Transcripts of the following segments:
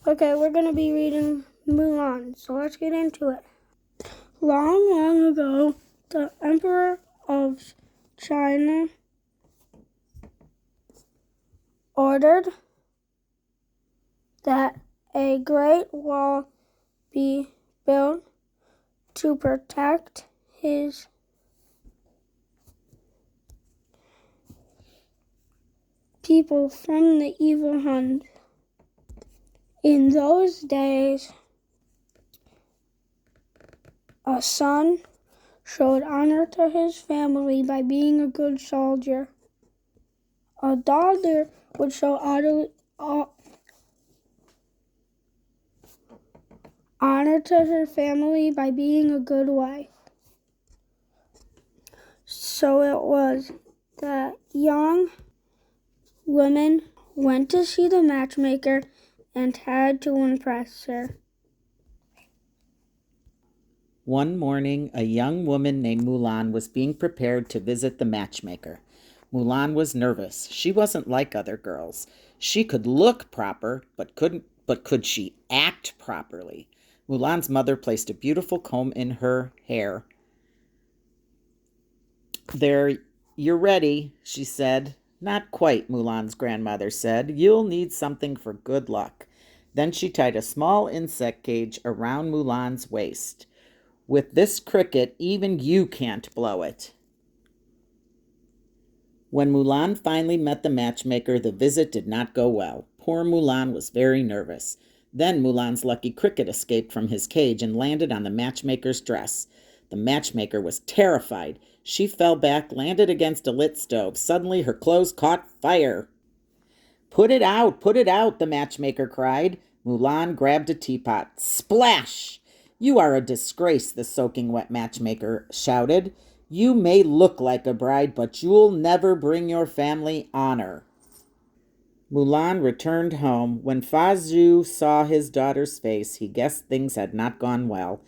Okay, we're going to be reading Mulan, so let's get into it. Long, long ago, the Emperor of China ordered that a great wall be built to protect his people from the evil Huns. In those days, a son showed honor to his family by being a good soldier. A daughter would show honor to her family by being a good wife. So it was that young woman went to see the matchmaker and had to impress her. One morning, a young woman named Mulan was being prepared to visit the matchmaker. Mulan was nervous. She wasn't like other girls. She could look proper, but could she act properly? Mulan's mother placed a beautiful comb in her hair. "There, you're ready," she said. "Not quite," Mulan's grandmother said. "You'll need something for good luck." Then she tied a small insect cage around Mulan's waist. "With this cricket, even you can't blow it." When Mulan finally met the matchmaker, the visit did not go well. Poor Mulan was very nervous. Then Mulan's lucky cricket escaped from his cage and landed on the matchmaker's dress. The matchmaker was terrified. She fell back, landed against a lit stove. Suddenly her clothes caught fire. Put it out, the matchmaker cried. Mulan grabbed a teapot. Splash! "You are a disgrace," the soaking wet matchmaker shouted. "You may look like a bride, but you'll never bring your family honor." Mulan returned home. When Fa Zhou saw his daughter's face, he guessed things had not gone well.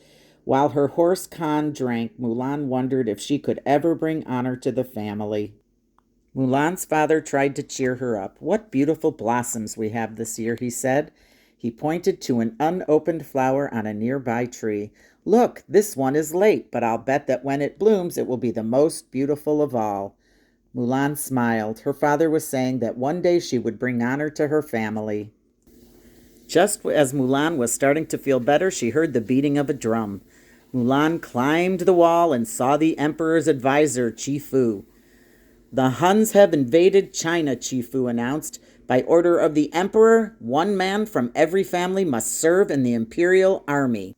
While her horse Khan drank, Mulan wondered if she could ever bring honor to the family. Mulan's father tried to cheer her up. "What beautiful blossoms we have this year," he said. He pointed to an unopened flower on a nearby tree. "Look, this one is late, but I'll bet that when it blooms, it will be the most beautiful of all." Mulan smiled. Her father was saying that one day she would bring honor to her family. Just as Mulan was starting to feel better, she heard the beating of a drum. Mulan climbed the wall and saw the emperor's advisor, Chi Fu. "The Huns have invaded China," Chi Fu announced. "By order of the emperor, one man from every family must serve in the imperial army."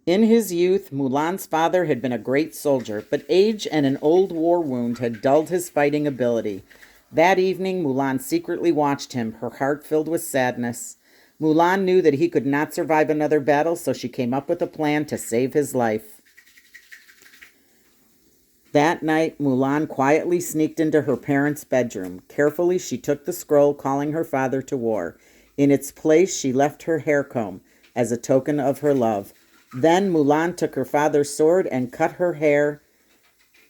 In his youth, Mulan's father had been a great soldier, but age and an old war wound had dulled his fighting ability. That evening, Mulan secretly watched him, her heart filled with sadness. Mulan knew that he could not survive another battle, so she came up with a plan to save his life. That night, Mulan quietly sneaked into her parents' bedroom. Carefully, she took the scroll calling her father to war. In its place, she left her hair comb as a token of her love. Then Mulan took her father's sword and cut her hair.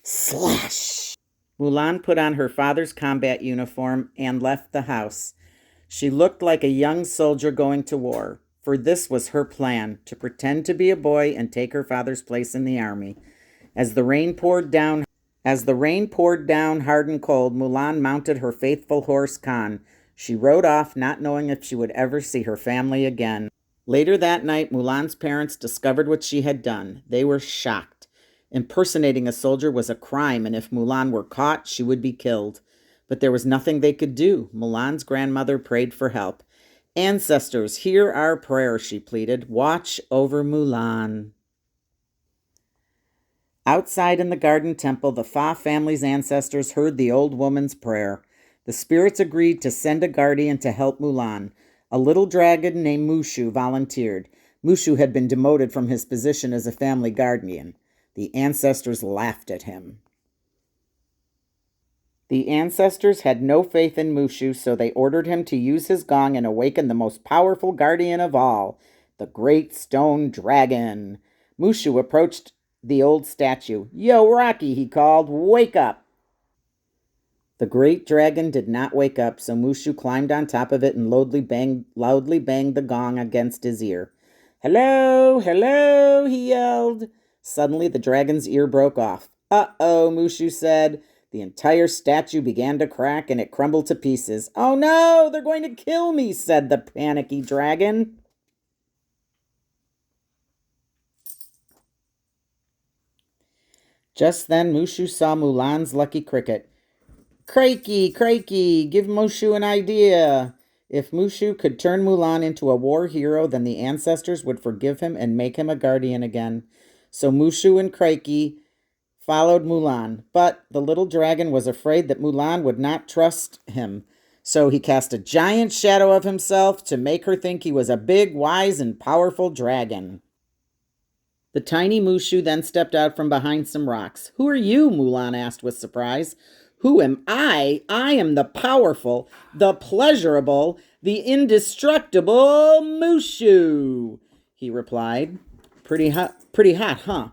Slash! Mulan put on her father's combat uniform and left the house. She looked like a young soldier going to war, for this was her plan, to pretend to be a boy and take her father's place in the army. As the rain poured down hard and cold, Mulan mounted her faithful horse Khan. She rode off, not knowing if she would ever see her family again. Later that night, Mulan's parents discovered what she had done. They were shocked. Impersonating a soldier was a crime, and if Mulan were caught, she would be killed. But there was nothing they could do. Mulan's grandmother prayed for help. "Ancestors, hear our prayer," she pleaded. "Watch over Mulan." Outside in the garden temple, the Fa family's ancestors heard the old woman's prayer. The spirits agreed to send a guardian to help Mulan. A little dragon named Mushu volunteered. Mushu had been demoted from his position as a family guardian. The ancestors laughed at him. The ancestors had no faith in Mushu, so they ordered him to use his gong and awaken the most powerful guardian of all, the Great Stone Dragon. Mushu approached the old statue. "Yo, Rocky," he called, "wake up." The great dragon did not wake up, so Mushu climbed on top of it and loudly banged the gong against his ear. "Hello, hello," he yelled. Suddenly the dragon's ear broke off. "Uh-oh," Mushu said. The entire statue began to crack and it crumbled to pieces. "Oh no, they're going to kill me," said the panicky dragon. Just then Mushu saw Mulan's lucky cricket. "Crikey, crikey, give Mushu an idea." If Mushu could turn Mulan into a war hero, then the ancestors would forgive him and make him a guardian again. So Mushu and Crikey followed Mulan, but the little dragon was afraid that Mulan would not trust him. So he cast a giant shadow of himself to make her think he was a big, wise, and powerful dragon. The tiny Mushu then stepped out from behind some rocks. "Who are you?" Mulan asked with surprise. "Who am I? I am the powerful, the pleasurable, the indestructible Mushu," he replied. Pretty hot, huh?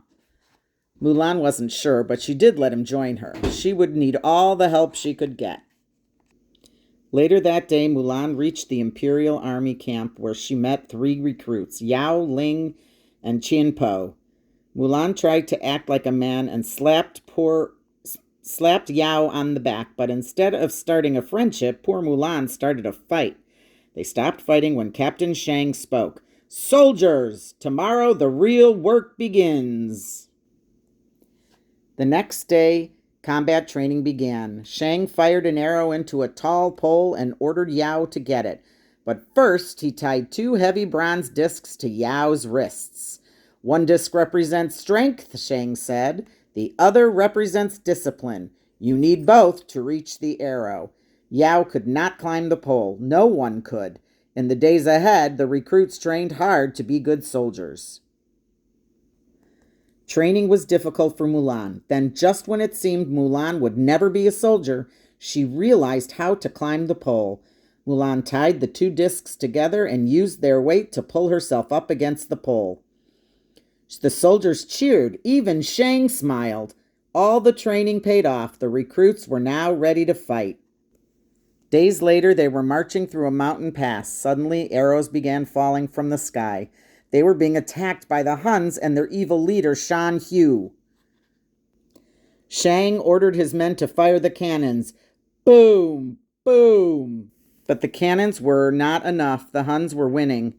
Mulan wasn't sure, but she did let him join her. She would need all the help she could get. Later that day, Mulan reached the Imperial Army camp where she met 3 recruits, Yao, Ling, and Qian Po. Mulan tried to act like a man and slapped Yao on the back, but instead of starting a friendship, poor Mulan started a fight. They stopped fighting when Captain Shang spoke. "Soldiers, tomorrow the real work begins." The next day, combat training began. Shang fired an arrow into a tall pole and ordered Yao to get it. But first, he tied 2 heavy bronze discs to Yao's wrists. "One disc represents strength," Shang said. "The other represents discipline. You need both to reach the arrow." Yao could not climb the pole. No one could. In the days ahead, the recruits trained hard to be good soldiers. Training was difficult for Mulan. Then, just when it seemed Mulan would never be a soldier, she realized how to climb the pole. Mulan tied the 2 discs together and used their weight to pull herself up against the pole. The soldiers cheered. Even Shang smiled. All the training paid off. The recruits were now ready to fight. Days later, they were marching through a mountain pass. Suddenly, arrows began falling from the sky. They were being attacked by the Huns and their evil leader, Shan Hu. Shang ordered his men to fire the cannons. Boom! Boom! But the cannons were not enough. The Huns were winning.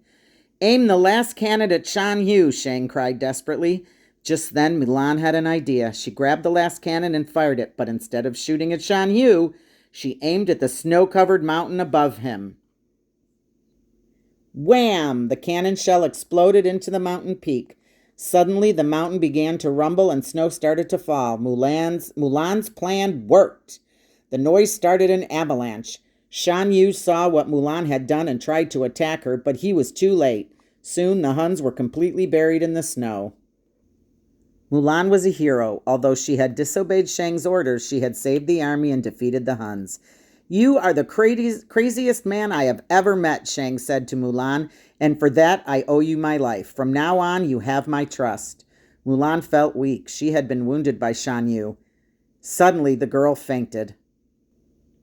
"Aim the last cannon at Shan Hu," Shang cried desperately. Just then, Mulan had an idea. She grabbed the last cannon and fired it, but instead of shooting at Shan Hu, she aimed at the snow-covered mountain above him. Wham! The cannon shell exploded into the mountain peak. Suddenly, the mountain began to rumble and snow started to fall. Mulan's plan worked. The noise started an avalanche. Shan Yu saw what Mulan had done and tried to attack her, but he was too late. Soon the Huns were completely buried in the snow. Mulan was a hero. Although she had disobeyed Shang's orders, she had saved the army and defeated the Huns. "You are the craziest man I have ever met," Shang said to Mulan, "and for that I owe you my life. From now on, you have my trust." Mulan felt weak. She had been wounded by Shan Yu. Suddenly, the girl fainted.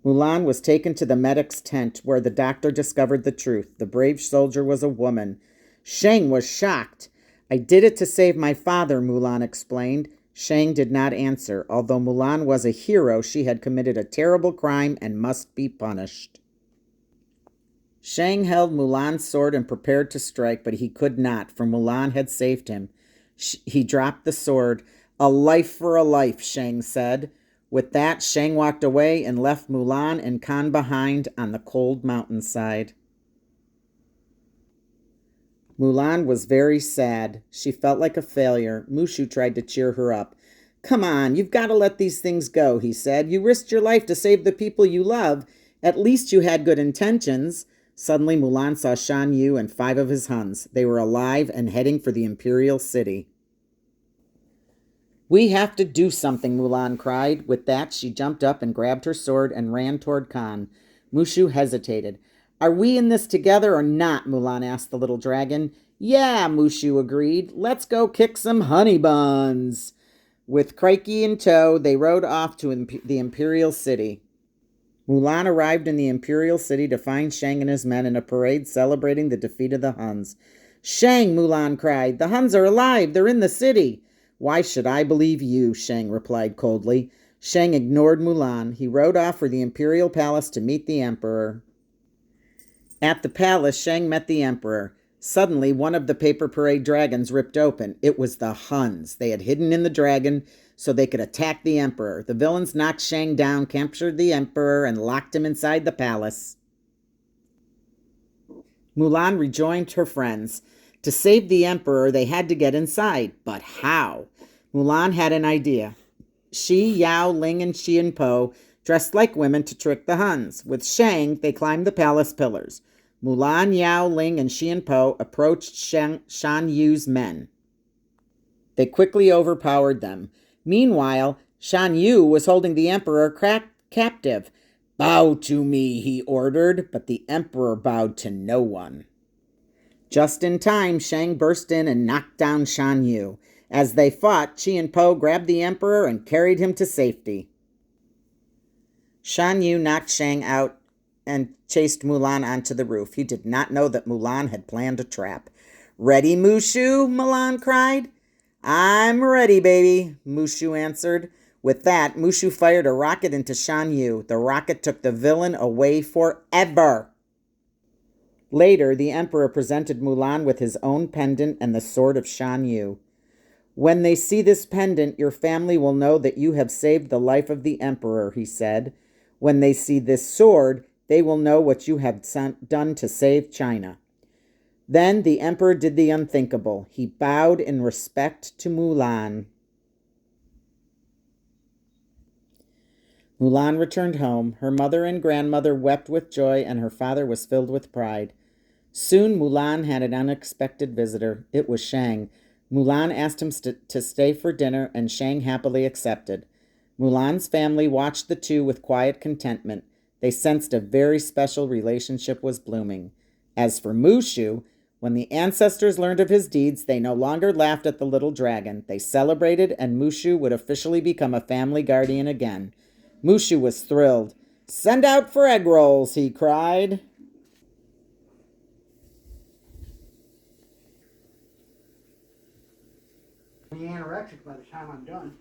Mulan was taken to the medic's tent, where the doctor discovered the truth. The brave soldier was a woman. Shang was shocked. "I did it to save my father," Mulan explained. Shang did not answer. Although Mulan was a hero, she had committed a terrible crime and must be punished. Shang held Mulan's sword and prepared to strike, but he could not, for Mulan had saved him. He dropped the sword. "A life for a life," Shang said. With that, Shang walked away and left Mulan and Khan behind on the cold mountainside. Mulan was very sad. She felt like a failure. Mushu tried to cheer her up. "Come on, you've got to let these things go," he said. "You risked your life to save the people you love. At least you had good intentions." Suddenly, Mulan saw Shan Yu and 5 of his Huns. They were alive and heading for the imperial city. "We have to do something," Mulan cried. With that, she jumped up and grabbed her sword and ran toward Khan. Mushu hesitated. "Are we in this together or not?" Mulan asked the little dragon. "Yeah," Mushu agreed. "Let's go kick some honey buns." With Crikey in tow, they rode off to the imperial city. Mulan arrived in the imperial city to find Shang and his men in a parade celebrating the defeat of the Huns. "Shang," Mulan cried, "the Huns are alive! They're in the city!" "Why should I believe you?" Shang replied coldly. Shang ignored Mulan. He rode off for the imperial palace to meet the emperor. At the palace, Shang met the emperor. Suddenly, one of the paper parade dragons ripped open. It was the Huns. They had hidden in the dragon so they could attack the emperor. The villains knocked Shang down, captured the emperor, and locked him inside the palace. Mulan rejoined her friends. To save the emperor, they had to get inside. But how? Mulan had an idea. She, Yao, Ling, and Xian Po dressed like women to trick the Huns. With Shang, they climbed the palace pillars. Mulan, Yao, Ling, and Xian Po approached Shan Yu's men. They quickly overpowered them. Meanwhile, Shan Yu was holding the emperor captive. "Bow to me," he ordered, but the emperor bowed to no one. Just in time, Shang burst in and knocked down Shan Yu. As they fought, Xian Po grabbed the emperor and carried him to safety. Shan Yu knocked Shang out and chased Mulan onto the roof. He did not know that Mulan had planned a trap. "Ready, Mushu?" Mulan cried. "I'm ready, baby," Mushu answered. With that, Mushu fired a rocket into Shan Yu. The rocket took the villain away forever. Later, the emperor presented Mulan with his own pendant and the sword of Shan Yu. "When they see this pendant, your family will know that you have saved the life of the emperor," he said. "When they see this sword, they will know what you have done to save China." Then the emperor did the unthinkable. He bowed in respect to Mulan. Mulan returned home. Her mother and grandmother wept with joy, and her father was filled with pride. Soon Mulan had an unexpected visitor. It was Shang. Mulan asked him to stay for dinner, and Shang happily accepted. Mulan's family watched the two with quiet contentment. They sensed a very special relationship was blooming. As for Mushu, when the ancestors learned of his deeds, they no longer laughed at the little dragon. They celebrated, and Mushu would officially become a family guardian again. Mushu was thrilled. "Send out for egg rolls," he cried. Be anorexic by the time I'm done.